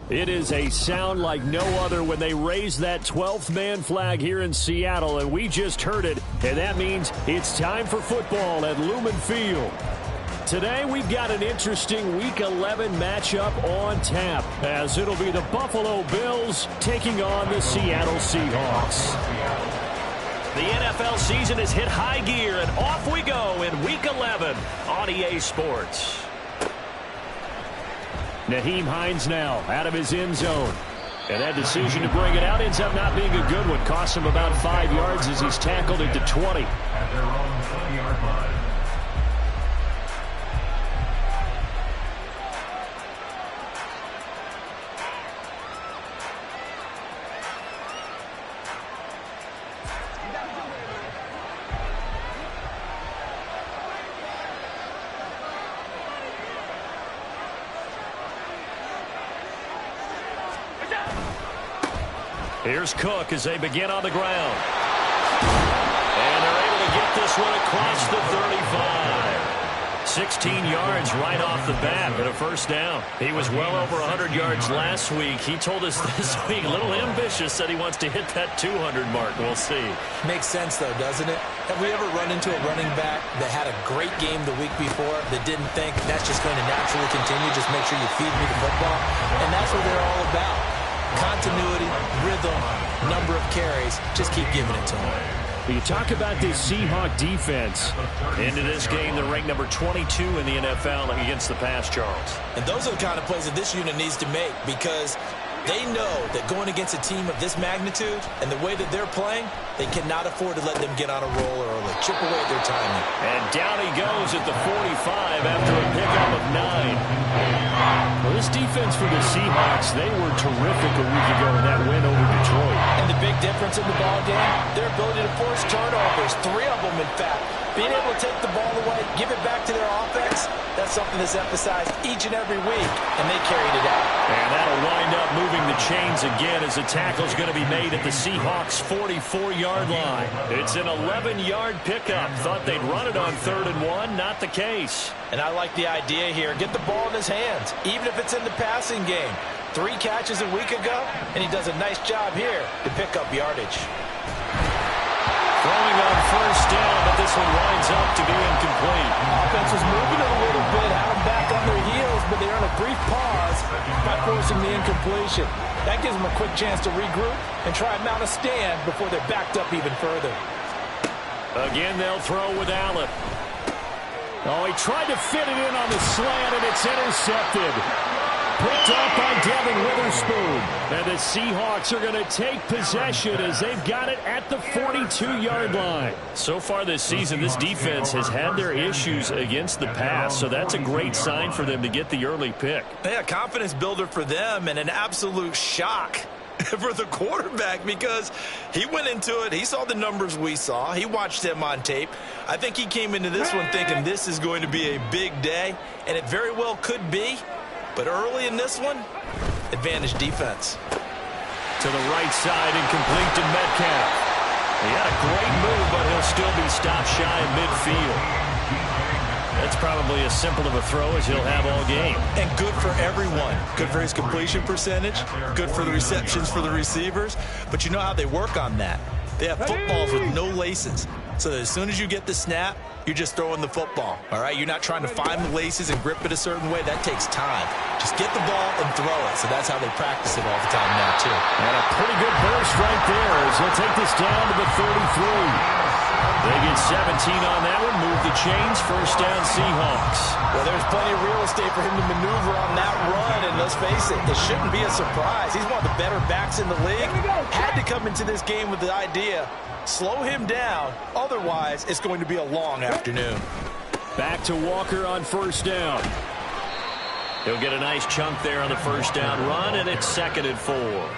It is a sound like no other when they raise that 12th man flag here in Seattle, and we just heard it, and that means it's time for football at Lumen Field. Today we've got an interesting Week 11 matchup on tap, as it'll be the Buffalo Bills taking on the Seattle Seahawks. The NFL season has hit high gear, and off we go in Week 11 on EA Sports. Nyheim Hines now out of his end zone. And that decision to bring it out ends up not being a good one. Cost him about 5 yards as he's tackled into 20. At their own 20-yard line. Here's Cook as they begin on the ground. And they're able to get this one across the 35. 16 yards right off the bat and a first down. He was well over 100 yards last week. He told us this week, a little ambitious, said he wants to hit that 200 mark. We'll see. Makes sense, though, doesn't it? Have we ever run into a running back that had a great game the week before that didn't think that's just going to naturally continue? Just make sure you feed me the football. And that's what they're all about. Continuity, rhythm, number of carries. Just keep giving it to them. You talk about this Seahawk defense. Into this game, they're ranked number 22 in the NFL against the pass, Charles. And those are the kind of plays that this unit needs to make, because they know that going against a team of this magnitude and the way that they're playing, they cannot afford to let them get on a roll early. Chip away at their timing. And down he goes at the 45 after a pickup of 9. Well, this defense for the Seahawks, they were terrific a week ago in that win over Detroit. And the big difference in the ball game, their ability to force turnovers, 3 of them in fact. Being able to take the ball away, give it back to their offense, that's something that's emphasized each and every week, and they carried it out. And that'll wind up moving the chains again as the tackle's going to be made at the Seahawks' 44-yard line. It's an 11-yard pickup. Thought they'd run it on 3rd and 1. Not the case. And I like the idea here. Get the ball in his hands, even if it's in the passing game. 3 catches a week ago, and he does a nice job here to pick up yardage. Throwing on first down, but this one winds up to be incomplete. Offense was moving a little bit, had them back on their heels, but they earn a brief pause by forcing the incompletion. That gives them a quick chance to regroup and try and mount a stand before they're backed up even further. Again, they'll throw with Allen. Oh, he tried to fit it in on the slant, and it's intercepted. Picked up by Devin Witherspoon. And the Seahawks are going to take possession as they've got it at the 42-yard line. So far this season, this defense has had their issues against the pass, so that's a great sign for them to get the early pick. Yeah, confidence builder for them, and an absolute shock for the quarterback, because he went into it, he saw the numbers we saw, he watched them on tape. I think he came into this one thinking this is going to be a big day, and it very well could be. But early in this one, advantage defense. To the right side and complete to Metcalf. He had a great move, but he'll still be stopped shy of midfield. That's probably as simple of a throw as he'll have all game. And good for everyone. Good for his completion percentage. Good for the receptions for the receivers. But you know how they work on that. They have footballs with no laces. So that as soon as you get the snap, you're just throwing the football, all right? You're not trying to find the laces and grip it a certain way. That takes time. Just get the ball and throw it. So that's how they practice it all the time now, too. And a pretty good burst right there as he'll take this down to the 33. They get 17 on that one, move the chains, first down Seahawks. Well, there's plenty of real estate for him to maneuver on that run, and let's face it, it shouldn't be a surprise. He's one of the better backs in the league. Had to come into this game with the idea, slow him down, otherwise it's going to be a long afternoon. Back to Walker on first down. He'll get a nice chunk there on the first down run, and it's 2nd and 4.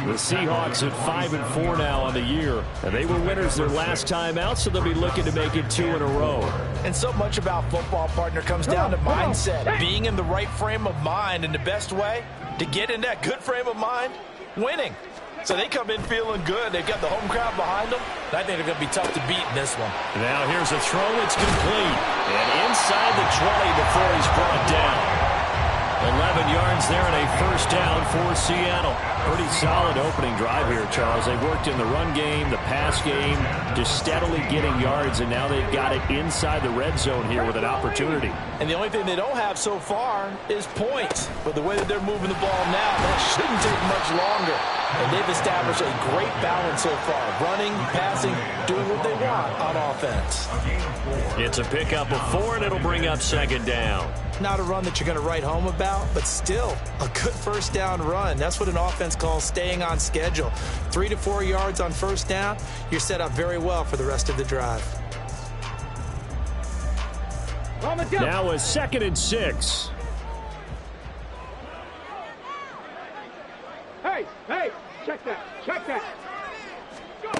The Seahawks at 5-4 now on the year, and they were winners their last time out, so they'll be looking to make it 2 in a row. And so much about football, partner, comes down to mindset, being in the right frame of mind, and the best way to get in that good frame of mind, winning. So they come in feeling good. They've got the home crowd behind them, and I think they're going to be tough to beat in this one. Now here's a throw. It's complete. And inside the 20 before he's brought down. 11 yards there and a first down for Seattle. Pretty solid opening drive here, Charles. They worked in the run game, the pass game, just steadily getting yards, and now they've got it inside the red zone here with an opportunity. And the only thing they don't have so far is points. But the way that they're moving the ball now, that shouldn't take much longer. And they've established a great balance so far. Running, passing, doing what they want on offense. It's a pickup of 4, and it'll bring up second down. Not a run that you're going to write home about, but still a good first down run. That's what an offense calls staying on schedule. 3 to 4 yards on first down, you're set up very well for the rest of the drive. Now a 2nd and 6. Hey, check that. Go.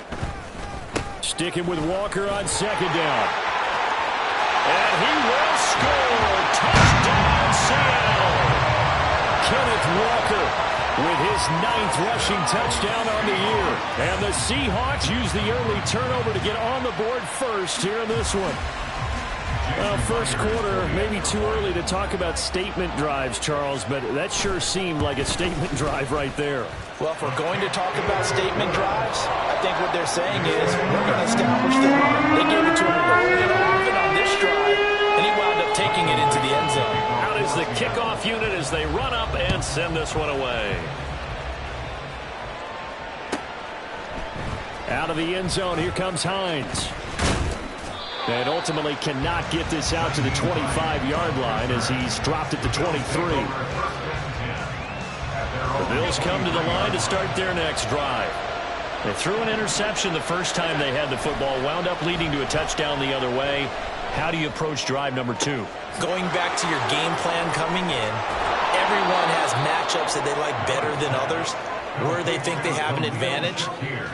Sticking with Walker on 2nd down. And he will score. Touchdown, Seattle. Kenneth Walker with his 9th rushing touchdown on the year. And the Seahawks use the early turnover to get on the board first here in this one. Well, first quarter, maybe too early to talk about statement drives, Charles, but that sure seemed like a statement drive right there. Well, if we're going to talk about statement drives, I think what they're saying is we're going to establish the run. They gave it to him early and often on this drive, and he wound up taking it into the end zone. Out is the kickoff unit as they run up and send this one away. Out of the end zone, here comes Hines. And ultimately cannot get this out to the 25-yard line as he's dropped it to 23. The Bills come to the line to start their next drive. They threw an interception the first time they had the football, wound up leading to a touchdown the other way. How do you approach drive number 2? Going back to your game plan coming in, everyone has matchups that they like better than others. Where they think they have an advantage,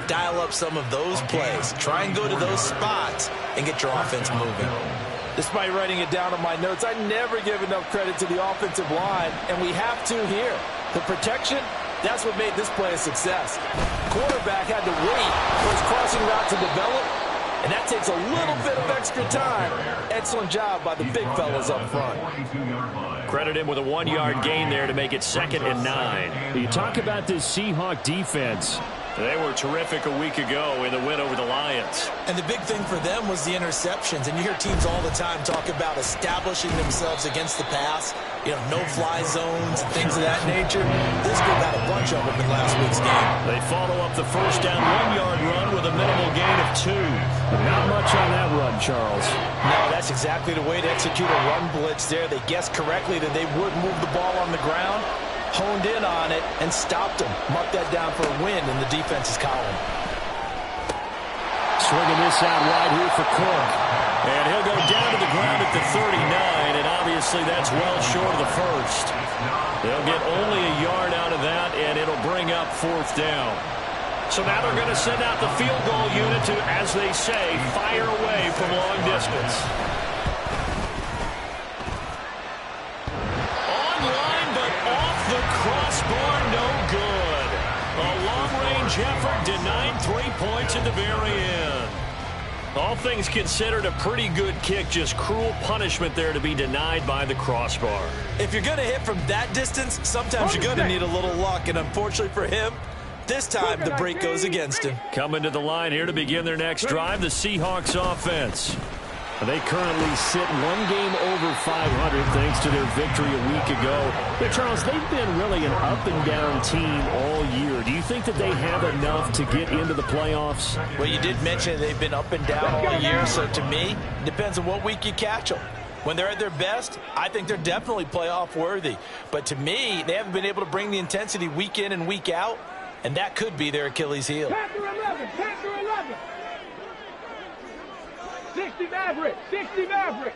dial up some of those plays. Try and go to those spots and get your offense moving. Despite writing it down on my notes, I never give enough credit to the offensive line, and we have to here. The protection, that's what made this play a success. Quarterback had to wait for his crossing route to develop, and that takes a little bit of extra time. Excellent job by the big fellas up front. Credit him with a 1-yard gain there to make it 2nd and 9. You talk about this Seahawk defense. They were terrific a week ago in the win over the Lions. And the big thing for them was the interceptions. And you hear teams all the time talk about establishing themselves against the pass. You know, no-fly zones and things of that nature. This group had a bunch of them in last week's game. They follow up the first down 1-yard run with a minimal gain of 2. Not much on that run, Charles. No, that's exactly the way to execute a run blitz there. They guessed correctly that they would move the ball on the ground, honed in on it, and stopped them. Mark that down for a win in the defense's column. Swinging this out wide here for Cook. And he'll go down to the ground at the 39, and obviously that's well short of the first. They'll get only a yard out of that, and it'll bring up 4th down. So now they're going to send out the field goal unit to, as they say, fire away from long distance. Online, but off the crossbar, no good. A long-range effort denied 3 points at the very end. All things considered, a pretty good kick, just cruel punishment there to be denied by the crossbar. If you're going to hit from that distance, sometimes you're going to need a little luck, and unfortunately for him, this time the break goes against him. Coming to the line here to begin their next drive, the Seahawks offense. They currently sit 1 game over 500 thanks to their victory a week ago. But, Charles, they've been really an up-and-down team all year. Do you think that they have enough to get into the playoffs? Well, you did mention they've been up and down all year, so to me, it depends on what week you catch them. When they're at their best, I think they're definitely playoff worthy. But to me, they haven't been able to bring the intensity week in and week out, and that could be their Achilles heel. Panther 11. 60 Maverick.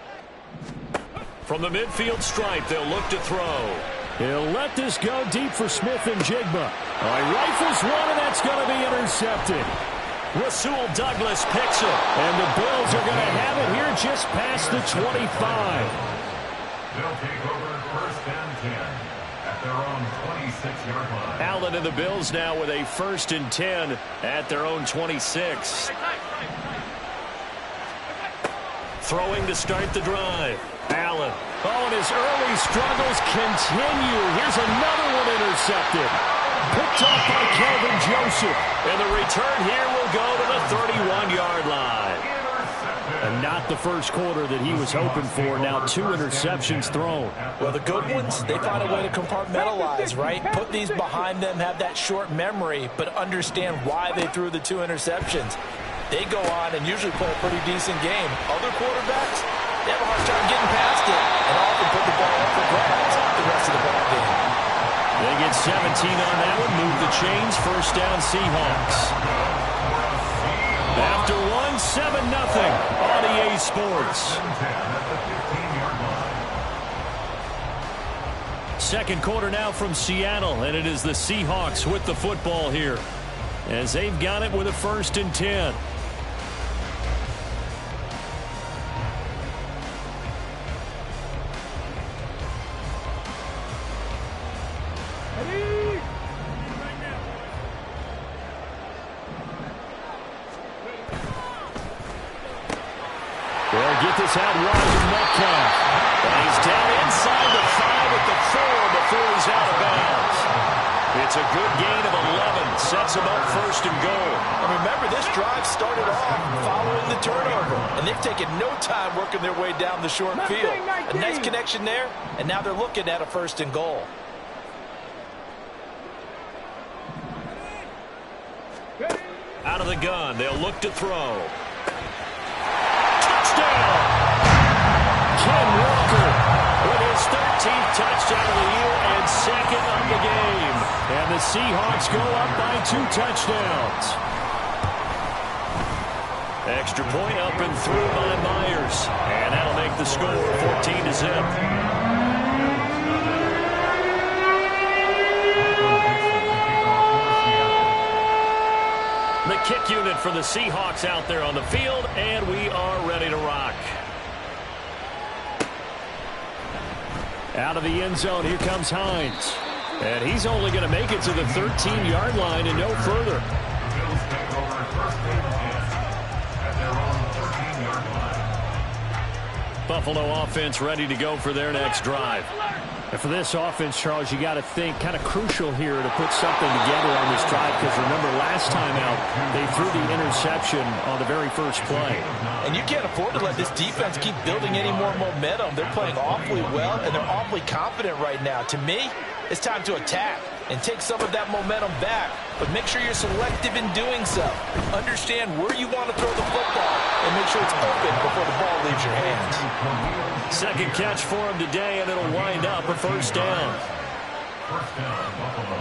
From the midfield stripe, they'll look to throw. He'll let this go deep for Smith and Jigba. He rifles one, and that's going to be intercepted. Rasul Douglas picks it. And the Bills are going to have it here just past the 25. They'll take over 1st and 10 at their own 26-yard line. Allen and the Bills now with a 1st and 10 at their own 26. Throwing to start the drive. Allen. Oh, and his early struggles continue. Here's another one intercepted. Picked off by Kelvin Joseph. And the return here will go to the 31-yard line. And not the first quarter that he was hoping for. Now 2 interceptions thrown. Well, the good ones, they find a way to compartmentalize, right? Put these behind them, have that short memory, but understand why they threw the 2 interceptions. They go on and usually play a pretty decent game. Other quarterbacks, they have a hard time getting past it and often put the ball up for grabs the rest of the ball game. They get 17 on that one, move the chains, first down Seahawks. After 1, 7-0 on EA Sports. Second quarter now from Seattle, and it is the Seahawks with the football here, as they've got it with a 1st and 10. They'll get this out wide to Metcalf. And he's down inside the 5 at the 4 before he's out of bounds. It's a good gain of 11. Sets him up 1st and goal. And remember, this drive started off following the turnover. And they've taken no time working their way down the short field. A nice connection there, and now they're looking at a 1st and goal. Out of the gun, they'll look to throw. Ken Walker with his 13th touchdown of the year and 2nd of the game. And the Seahawks go up by 2 touchdowns. Extra point up and through by Myers. And that'll make the score 14-0. The kick unit for the Seahawks out there on the field, and we are ready to rock. Out of the end zone, here comes Hines. And he's only going to make it to the 13-yard line and no further. Bills take over 1st and 10 at their own 13-yard line. Buffalo offense ready to go for their next drive. And for this offense, Charles, you got to think kind of crucial here to put something together on this drive, because remember last time out they threw the interception on the very first play. And you can't afford to let this defense keep building any more momentum. They're playing awfully well, and they're awfully confident right now. To me, it's time to attack and take some of that momentum back, but make sure you're selective in doing so. Understand where you want to throw the football and make sure it's open before the ball leaves your hands. Second catch for him today, and it'll wind up a 1st down. 1st down, Buffalo.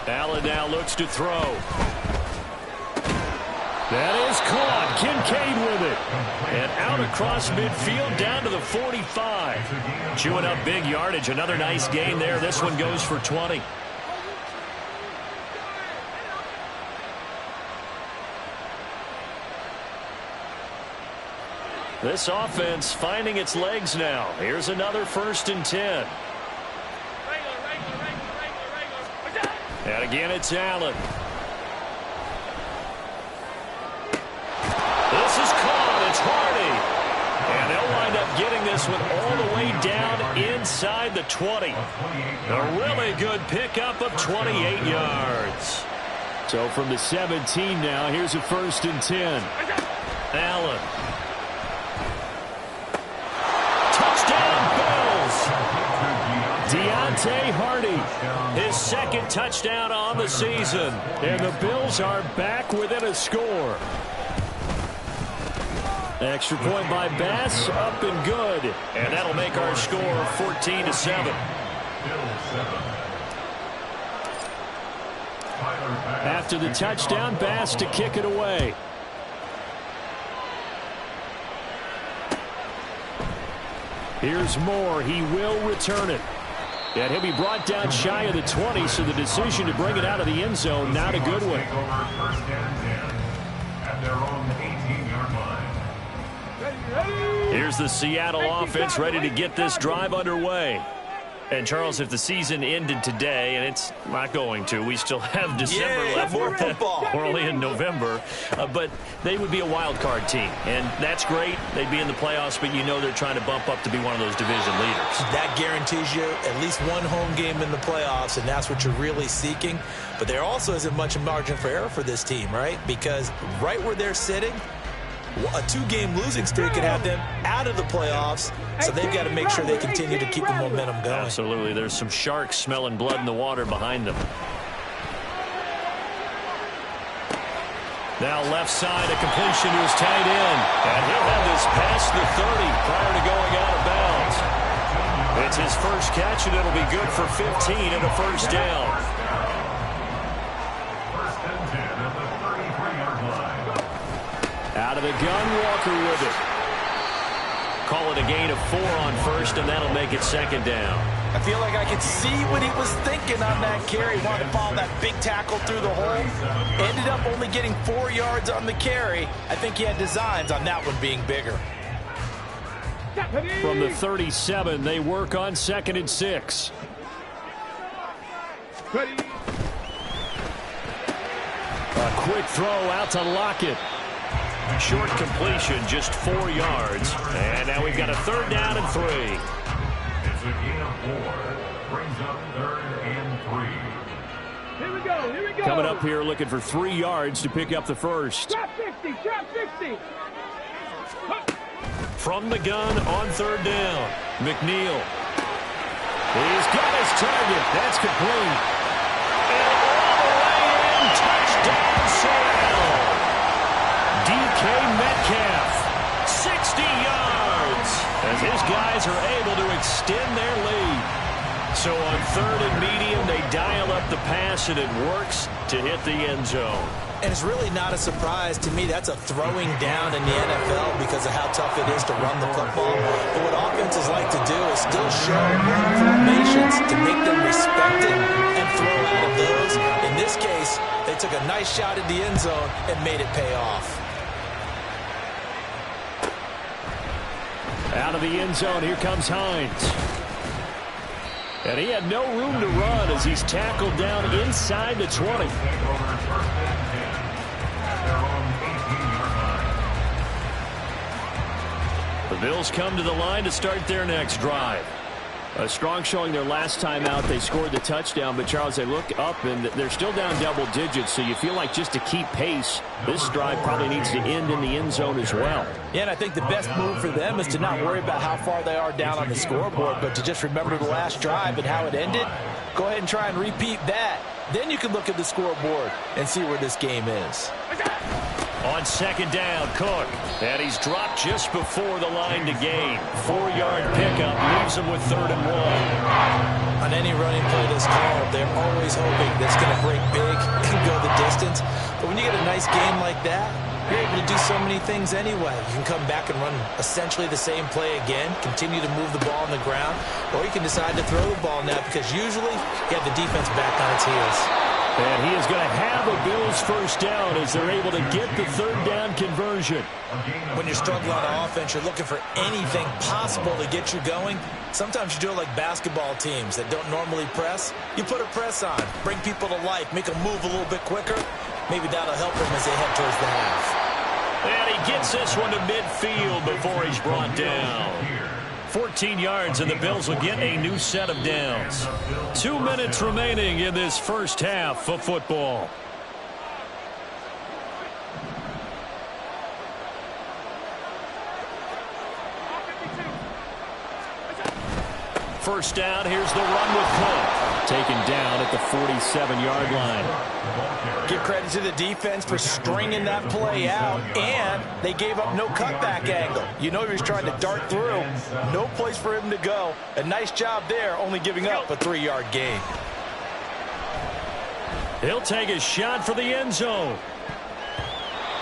Allen now looks to throw. That is caught. Kincaid with it. And out across midfield down to the 45. Chewing up big yardage. Another nice gain there. This one goes for 20. This offense finding its legs now. Here's another 1st and 10. And again, it's Allen. This is caught. It's Hardy. And they'll wind up getting this one all the way down inside the 20. A really good pickup of 28 yards. So from the 17 now, here's a 1st and 10. Allen. Touchdown, Bills. Deontay Hardy, His 2nd touchdown on the season. and the Bills are back within a score. Extra point by Bass, up and good. And that'll make our score 14-7. After the touchdown, Bass to kick it away. Here's Moore. He will return it. And he'll be brought down shy of the 20, so the decision to bring it out of the end zone, not a good one. Here's the Seattle offense ready to get this drive underway. And, Charles, if the season ended today, and it's not going to, we still have December left. More football. We're only in November. But they would be a wild card team. And that's great. They'd be in the playoffs, but you know they're trying to bump up to be one of those division leaders. That guarantees you at least one home game in the playoffs, and that's what you're really seeking. But there also isn't much margin for error for this team, right? Because right where they're sitting, a 2-game losing streak could have them out of the playoffs, so they've got to make sure they continue to keep the momentum going. Absolutely. There's some sharks smelling blood in the water behind them. Now left side, a completion to his tight end. And he'll have this past the 30 prior to going out of bounds. It's his first catch, and it'll be good for 15 and a first down. First and 10 at the 33-yard line. Out of the gun, Walker with it. Call it a gain of 4 on first, and that'll make it second down. I feel like I could see what he was thinking on that carry. He wanted to follow that big tackle through the hole. Ended up only getting 4 yards on the carry. I think he had designs on that one being bigger. From the 37, they work on 2nd and 6. Ready. A quick throw out to Lockett. Short completion, just 4 yards. And now we've got a 3rd down and 3. It's a gain of 4. Brings up 3rd and 3. Here we go. Here we go. Coming up here looking for 3 yards to pick up the first. Trap 60. Trap 60. From the gun on 3rd down, McNeil. He's got his target. That's complete. And all the way in, touchdown Seattle. DK Metcalf, 60 yards, as his guys are able to extend their lead. So on 3rd and medium, they dial up the pass, and it works to hit the end zone. And it's really not a surprise to me. That's a throwing down in the NFL because of how tough it is to run the football. But what offenses like to do is still show run formations to make them respect it and throw out of those. In this case, they took a nice shot at the end zone and made it pay off. Out of the end zone, here comes Hines. And he had no room to run as he's tackled down inside the 20. The Bills come to the line to start their next drive. A strong showing their last time out. They scored the touchdown, but Charles, they look up and they're still down double digits, so you feel like just to keep pace, this drive probably needs to end in the end zone as well. Yeah, and I think the best move for them is to not worry about how far they are down on the scoreboard, but to just remember the last drive and how it ended. Go ahead and try and repeat that. Then you can look at the scoreboard and see where this game is. On 2nd down, Cook. And he's dropped just before the line to gain. 4-yard pickup leaves him with 3rd and 1. On any running play that's called, they're always hoping that's going to break big and go the distance. But when you get a nice game like that, you're able to do so many things anyway. You can come back and run essentially the same play again, continue to move the ball on the ground, or you can decide to throw the ball now because usually you have the defense back on its heels. And he is going to have a Bills first down as they're able to get the 3rd down conversion. When you're struggling on offense, you're looking for anything possible to get you going. Sometimes you do it like basketball teams that don't normally press. You put a press on, bring people to life, make them move a little bit quicker. Maybe that'll help them as they head towards the half. And he gets this one to midfield before he's brought down. 14 yards, and the Bills will get a new set of downs. 2 minutes remaining in this first half of football. First down, here's the run with Cook. Taken down at the 47-yard line. Give credit to the defense for stringing that play out, and they gave up no cutback angle. You know he was trying to dart through. No place for him to go. A nice job there, only giving up a 3-yard gain. He'll take a shot for the end zone.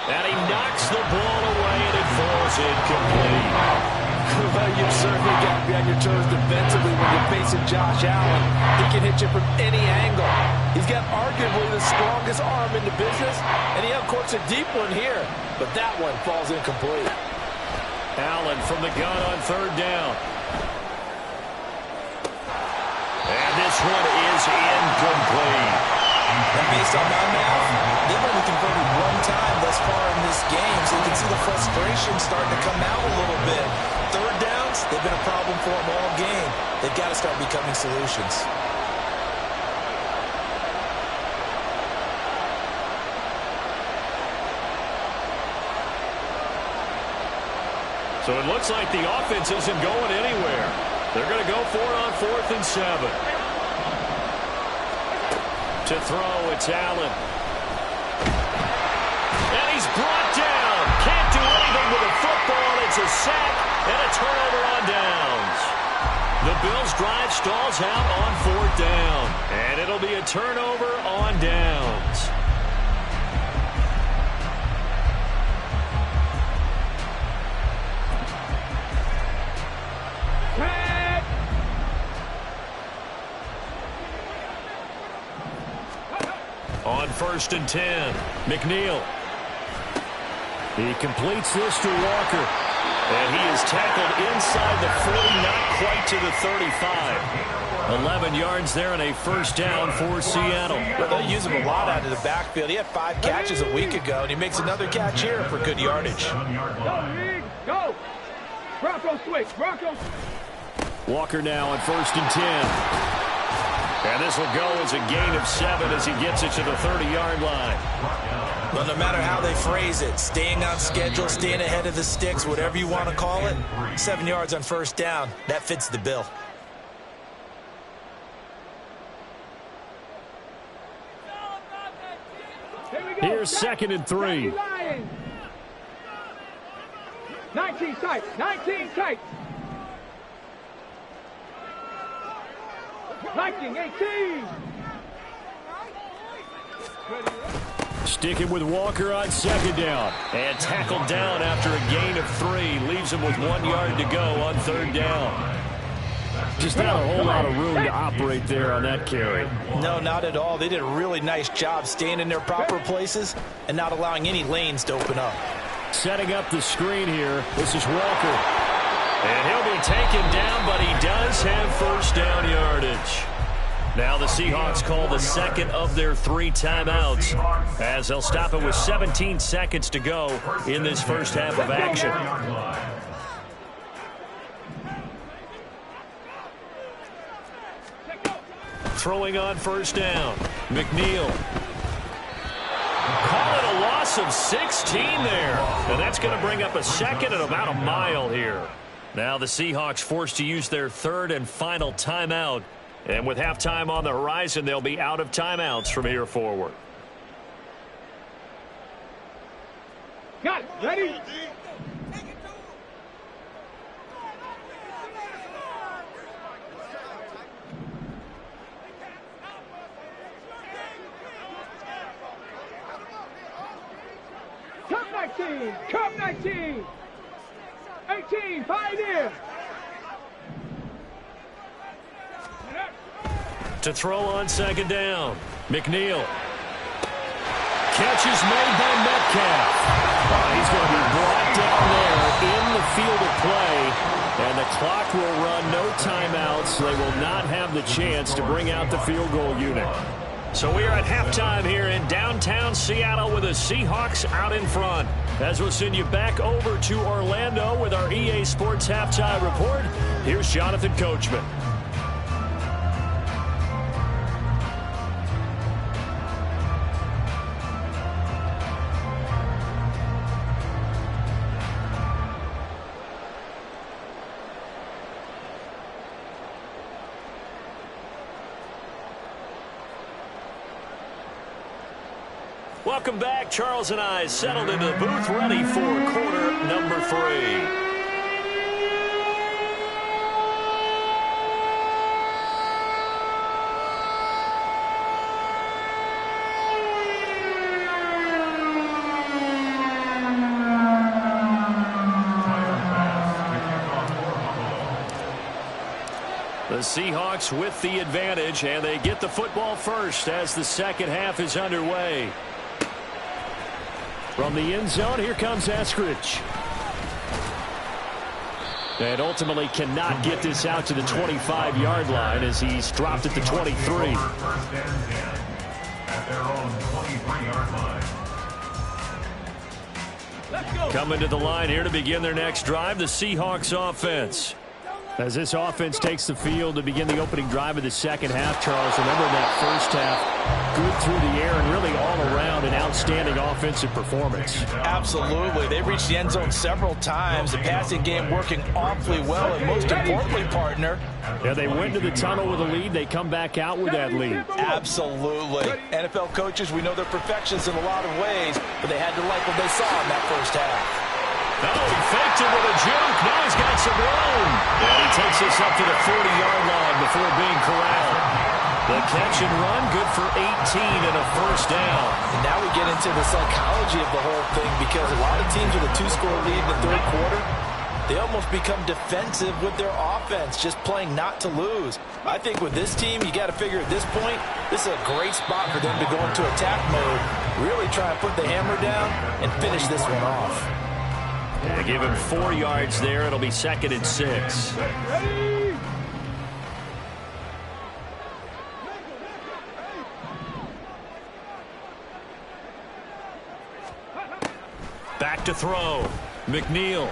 And he knocks the ball away, and it falls incomplete. Well, you've certainly got to be on your toes defensively when you're facing Josh Allen. He can hit you from any angle. He's got arguably the strongest arm in the business, and he uncorks a deep one here. But that one falls incomplete. Allen from the gun on 3rd down. one is incomplete. And based on my math, they've only converted one time thus far in this game, so you can see the frustration starting to come out a little bit. Third downs, they've been a problem for them all game. They've got to start becoming solutions. So it looks like the offense isn't going anywhere. They're going to go for it on 4th and 7. To throw, it's Allen. And he's brought down. Can't do anything with the football. It's a sack and a turnover on downs. The Bills' drive stalls out on 4th down. And it'll be a turnover on downs. On 1st and 10, McNeil. He completes this to Walker. And he is tackled inside the 40, not quite to the 35. 11 yards there and a first down for Seattle. Well, they'll use him a lot out of the backfield. He had 5 catches a week ago, and he makes another catch here for good yardage. Go, League, go. Broncos switch, Broncos. Walker now on 1st and 10. And this will go as a gain of 7 as he gets it to the 30-yard line. Well, no matter how they phrase it, staying on schedule, staying ahead of the sticks, whatever you want to call it, 7 yards on 1st down, that fits the bill. Here's 2nd and 3. 19 tight, 19 tight. 19, 18. Sticking with Walker on 2nd down. And tackled down after a gain of 3. Leaves him with 1 yard to go on 3rd down. Just not a whole lot of room to operate there on that carry. No, not at all. They did a really nice job staying in their proper places and not allowing any lanes to open up. Setting up the screen here. This is Walker. And he'll be taken down, but he does have 1st down yardage. Now the Seahawks call the 2nd of their 3 timeouts as they'll stop it with 17 seconds to go in this first half of action. Throwing on 1st down, McNeil. Call it a loss of 16 there. And that's going to bring up a 2nd and about a mile here. Now the Seahawks forced to use their 3rd and final timeout. And with halftime on the horizon, they'll be out of timeouts from here forward. Got it. Ready? Cup 19. Cup 19. 18. Pioneer. To throw on 2nd down, McNeil. Catch is made by Metcalf. He's going to be brought down there in the field of play, and the clock will run no timeouts. They will not have the chance to bring out the field goal unit. So we are at halftime here in downtown Seattle with the Seahawks out in front. As we'll send you back over to Orlando with our EA Sports Halftime Report, here's Jonathan Coachman. Welcome back. Charles and I settled into the booth, ready for quarter number 3. The Seahawks with the advantage, and they get the football first as the second half is underway. From the end zone, here comes Eskridge. And ultimately cannot get this out to the 25-yard line as he's dropped at the 23. First and 10 at their own 23-yard line. Coming to the line here to begin their next drive, the Seahawks offense. As this offense takes the field to begin the opening drive of the second half, Charles, remember that first half, good through the air and really all around an outstanding offensive performance. Absolutely. They reached the end zone several times. The passing game working awfully well, and most importantly, partner. Yeah, they went to the tunnel with a lead. They come back out with that lead. Absolutely. NFL coaches, we know they're perfectionists in a lot of ways, but they had to like what they saw in that first half. Oh, he faked it with a juke. Now he's got some room. And he takes us up to the 40-yard line before being corralled. The catch and run, good for 18 and a first down. And now we get into the psychology of the whole thing, because a lot of teams with a two-score lead in the third quarter, they almost become defensive with their offense, just playing not to lose. I think with this team, you got to figure at this point, this is a great spot for them to go into attack mode, really try and put the hammer down and finish this one off. They give him 4 yards there. It'll be 2nd and 6. Back to throw. McNeil.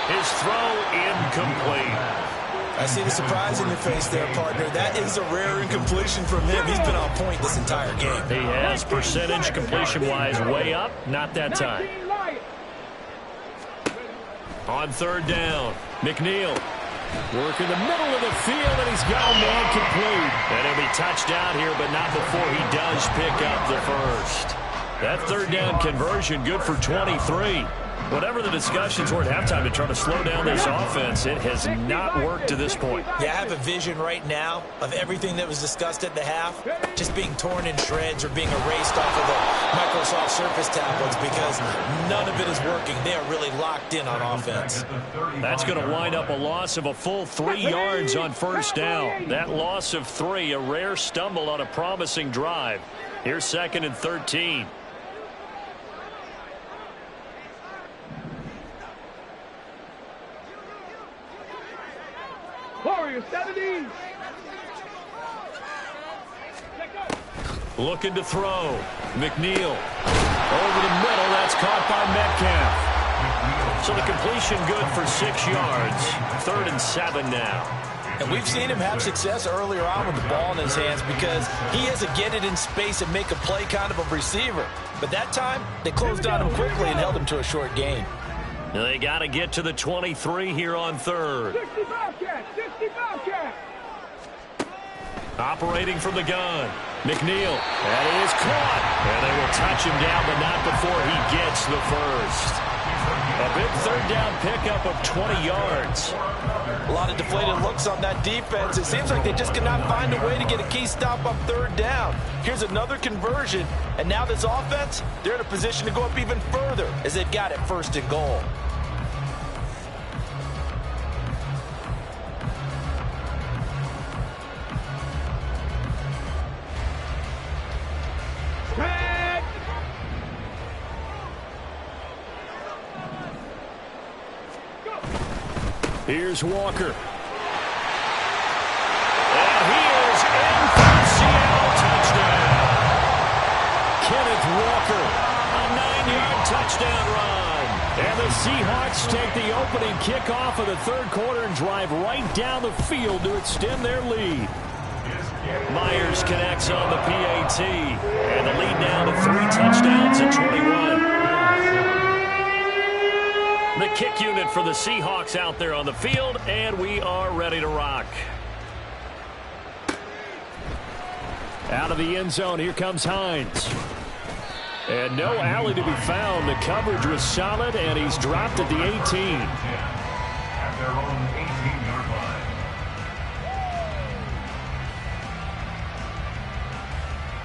His throw incomplete. I see the surprise in your face there, partner. That is a rare incompletion from him. He's been on point this entire game. He has percentage completion-wise way up. Not that time. On third down, McNeil. Work in the middle of the field, and he's got a man complete. And he'll be touchdown here, but not before he does pick up the first. That third down conversion, good for 23. Whatever the discussions were at halftime to try to slow down this offense, it has not worked to this point. Yeah, I have a vision right now of everything that was discussed at the half just being torn in shreds or being erased off of the Microsoft Surface tablets, because none of it is working. They are really locked in on offense. That's going to wind up a loss of a full 3 yards on first down. That loss of 3, a rare stumble on a promising drive. Here's 2nd and 13. Warriors 70. Looking to throw. McNeil. Over the middle. That's caught by Metcalf. So the completion good for 6 yards. 3rd and 7 now. And we've seen him have success earlier on with the ball in his hands, because he has a get it in space and make a play kind of a receiver. But that time, they closed on him quickly and held him to a short gain. They got to get to the 23 here on third. 65 catch. Operating from the gun. McNeil. That is caught. And they will touch him down, but not before he gets the first. A big third down pickup of 20 yards. A lot of deflated looks on that defense. It seems like they just cannot find a way to get a key stop on third down. Here's another conversion, and now this offense, they're in a position to go up even further as they've got it 1st and goal. Here's Walker. And he is in for the Seattle touchdown. Kenneth Walker. A 9-yard touchdown run. And the Seahawks take the opening kickoff of the third quarter and drive right down the field to extend their lead. Myers connects on the PAT. And the lead now to 3 touchdowns and 21. The kick unit for the Seahawks out there on the field, and we are ready to rock. Out of the end zone, here comes Hines. And no alley to be found. The coverage was solid, and he's dropped at the 18. At their own 18-yard line.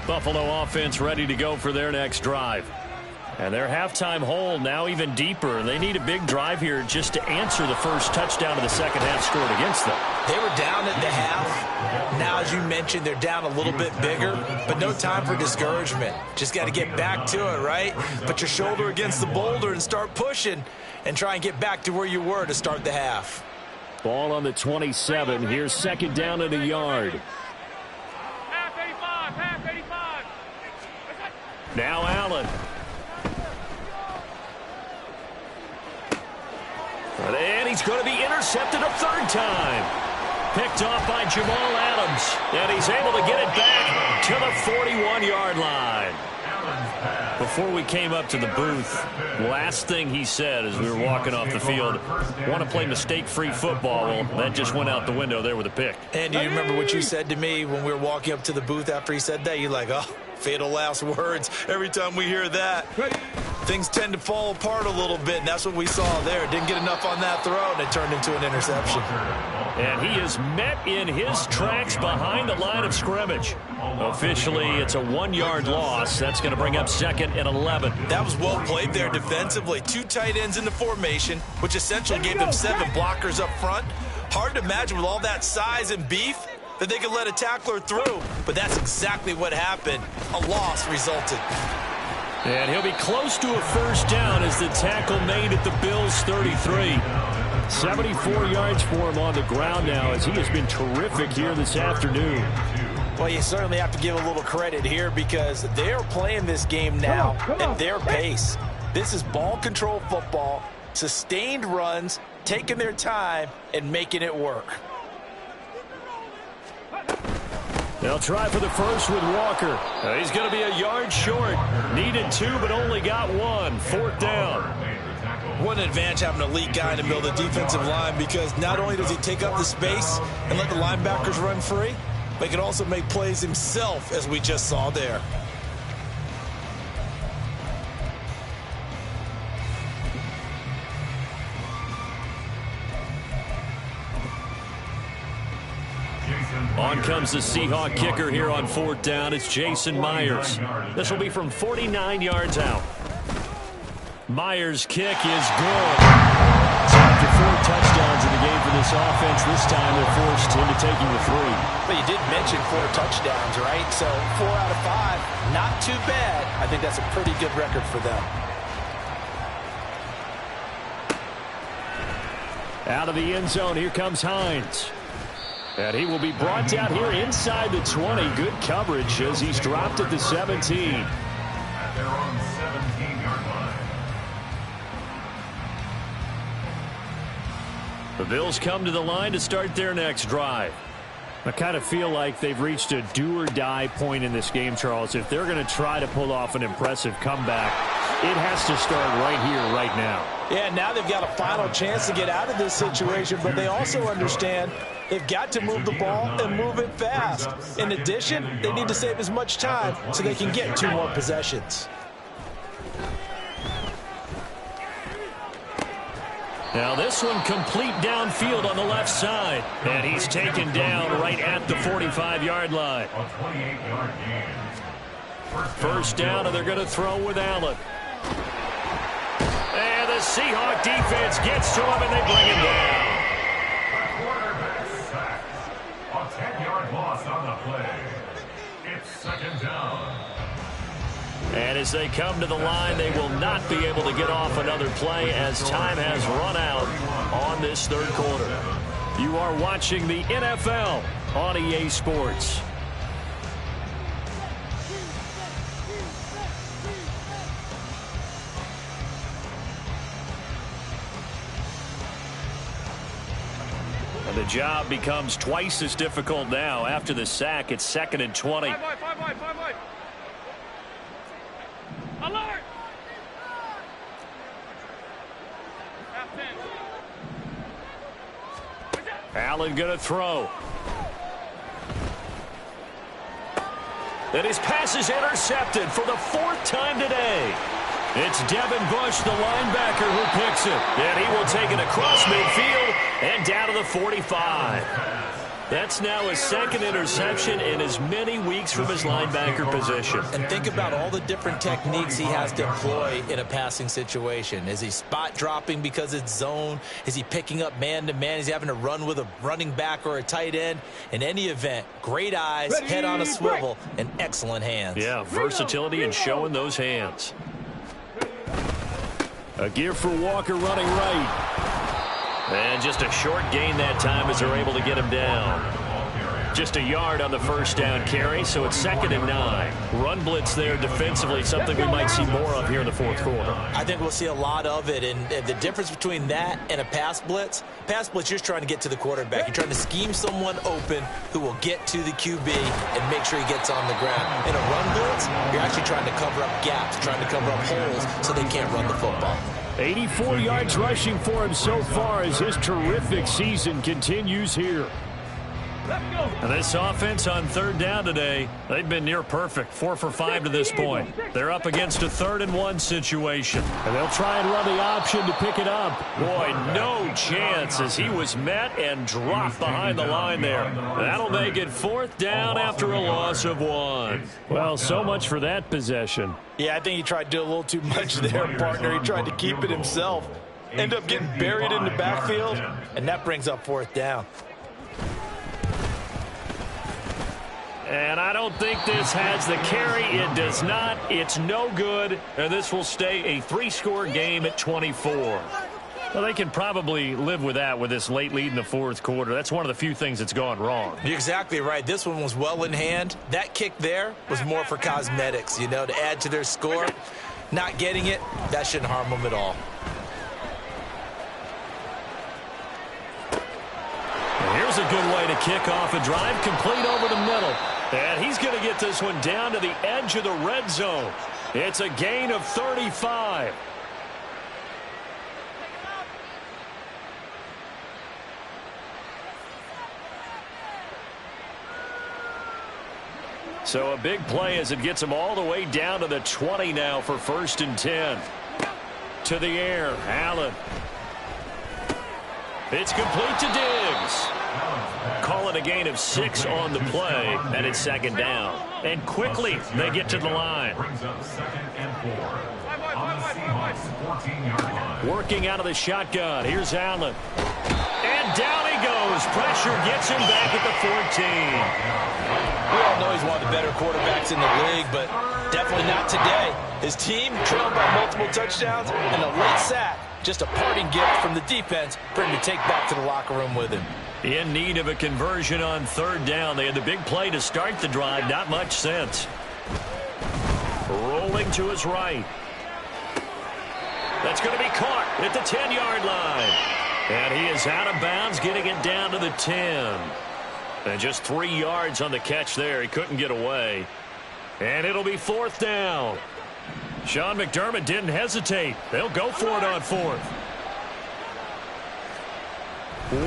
Buffalo offense ready to go for their next drive. And their halftime hole now even deeper. They need a big drive here just to answer the first touchdown of the second half scored against them. They were down at the half. Now, as as you mentioned, they're down a little bit bigger, but no time for discouragement. Just got to get back to it, right? Put your shoulder against the boulder and start pushing and try and get back to where you were to start the half. Ball on the 27. Here's second down and a yard. Half 85. Now Allen. And he's going to be intercepted a third time. Picked off by Jamal Adams. And he's able to get it back to the 41-yard line. Before we came up to the booth, last thing he said as we were walking off the field, want to play mistake-free football. Well, that just went out the window there with a pick. And do you remember what you said to me when we were walking up to the booth after he said that? You're like, oh, fatal last words. Every time we hear that, things tend to fall apart a little bit, and that's what we saw there. Didn't get enough on that throw, and it turned into an interception. And he is met in his tracks behind the line of scrimmage. Officially, it's a 1-yard loss. That's going to bring up second and 11. That was well played there defensively. 2 tight ends in the formation, which essentially gave them 7 blockers up front. Hard to imagine with all that size and beef that they could let a tackler through, but that's exactly what happened. A loss resulted. And he'll be close to a first down as the tackle made at the Bills' 33. 74 yards for him on the ground now as he has been terrific here this afternoon. Well, you certainly have to give a little credit here because they're playing this game now at their pace. This is ball control football, sustained runs, taking their time and making it work. They'll try for the first with Walker. He's going to be a yard short. Needed 2, but only got 1. Fourth down. What an advantage having an elite guy in the middle of the defensive line because not only does he take up the space and let the linebackers run free, but he can also make plays himself, as we just saw there. On comes the Seahawk kicker here on fourth down. It's Jason Myers. This will be from 49 yards out. Myers' kick is good. So after 4 touchdowns in the game for this offense, this time they're forced into taking the 3. But you did mention 4 touchdowns, right? So 4 out of 5, not too bad. I think that's a pretty good record for them. Out of the end zone, here comes Hines. And he will be brought down here inside the 20. Good coverage as he's dropped at the 17. At their own 17-yard line. The Bills come to the line to start their next drive. I kind of feel like they've reached a do-or-die point in this game, Charles. If they're going to try to pull off an impressive comeback, it has to start right here, right now. Yeah, now they've got a final chance to get out of this situation, but they also understand they've got to move the ball and move it fast. In addition, they need to save as much time so they can get 2 more possessions. Now this one complete downfield on the left side. And he's taken down right at the 45-yard line. A 28-yard gain. First down, and they're going to throw with Allen. And the Seahawk defense gets to him, and they bring him down. Quarterback sacked. A 10-yard loss on the play. It's second down. And as they come to the line, they will not be able to get off another play as time has run out on this third quarter. You are watching the NFL on EA Sports. And the job becomes twice as difficult now. After the sack, it's second and 20. Five wide. Alert! Allen going to throw. And his pass is intercepted for the 4th time today. It's Devin Bush, the linebacker, who picks it. And he will take it across midfield and down to the 45. That's now his second interception in as many weeks from his linebacker position. And think about all the different techniques he has to employ in a passing situation. Is he spot dropping because it's zone? Is he picking up man-to-man? Is he having to run with a running back or a tight end? In any event, great eyes, head on a swivel, and excellent hands. Yeah, versatility and showing those hands. A give for Walker running right. And just a short gain that time as they're able to get him down. Just a yard on the first down carry, so it's 2nd and 9. Run blitz there defensively, something we might see more of here in the fourth quarter. I think we'll see a lot of it, and the difference between that and a pass blitz, you're just trying to get to the quarterback. You're trying to scheme someone open who will get to the QB and make sure he gets on the ground. In a run blitz, you're actually trying to cover up gaps, trying to cover up holes so they can't run the football. 84 yards rushing for him so far as his terrific season continues here. And this offense on 3rd down today, they've been near perfect. 4 for 5 to this point. They're up against a 3rd and 1 situation. And they'll try and run the option to pick it up. Boy, no chance as he was met and dropped behind the line there. That'll make it 4th down after a loss of 1. Well, so much for that possession. Yeah, I think he tried to do a little too much there, partner. He tried to keep it himself. End up getting buried in the backfield, and that brings up 4th down. And I don't think this has the carry. It does not. It's no good. And this will stay a 3-score game at 24. Well, they can probably live with that with this late lead in the fourth quarter. That's one of the few things that's gone wrong. You're exactly right. This one was well in hand. That kick there was more for cosmetics, to add to their score. Not getting it, that shouldn't harm them at all. Here's a good way to kick off a drive, complete over the middle. And he's going to get this one down to the edge of the red zone. It's a gain of 35. So a big play as it gets him all the way down to the 20 now for 1st and 10. To the air, Allen. It's complete to Diggs. Call it a gain of 6 on the play, and it's 2nd down. And quickly, they get to the line. Brings up 2nd and 4 on the Seahawks 14-yard line. Working out of the shotgun. Here's Allen. And down he goes. Pressure gets him back at the 14. We all know he's one of the better quarterbacks in the league, but definitely not today. His team trailed by multiple touchdowns, and a late sack. Just a parting gift from the defense for him to take back to the locker room with him. In need of a conversion on 3rd down. They had the big play to start the drive. Not much sense. Rolling to his right. That's going to be caught at the 10-yard line. And he is out of bounds, getting it down to the 10. And just 3 yards on the catch there. He couldn't get away. And it'll be 4th down. Sean McDermott didn't hesitate. They'll go for it on 4th.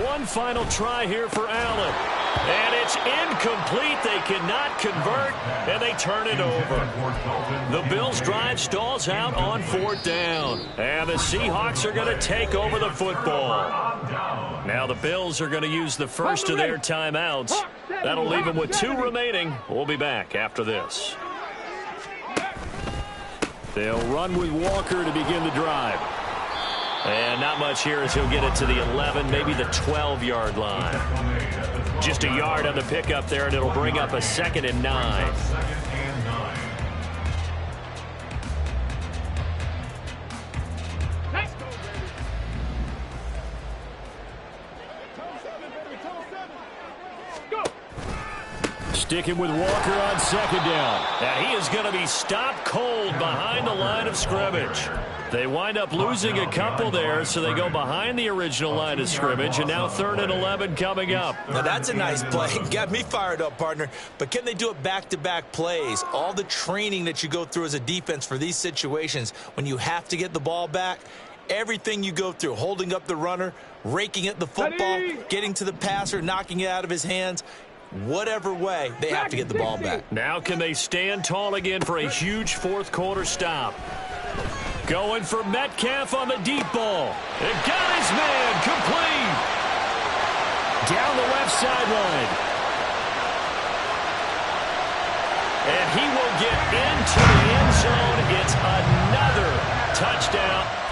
One final try here for Allen. And it's incomplete. They cannot convert, and they turn it over. The Bills' drive stalls out on 4th down. And the Seahawks are going to take over the football. Now the Bills are going to use the first of their timeouts. That'll leave them with 2 remaining. We'll be back after this. They'll run with Walker to begin the drive. And not much here as he'll get it to the 11, maybe the 12-yard line. Just a yard on the pickup there, and it'll bring up a 2nd and 9. Sticking with Walker on 2nd down. And he is going to be stopped cold behind the line of scrimmage. They wind up losing a couple there, so they go behind the original line of scrimmage, and now 3rd and 11 coming up. Now that's a nice play. Got me fired up, partner. But can they do it back-to-back plays? All the training that you go through as a defense for these situations, when you have to get the ball back, everything you go through, holding up the runner, raking at the football, getting to the passer, knocking it out of his hands, whatever way, they have to get the ball back. Now can they stand tall again for a huge fourth quarter stop? Going for Metcalf on the deep ball. It got his man complete. down the left sideline. And he will get into the end zone. It's another touchdown.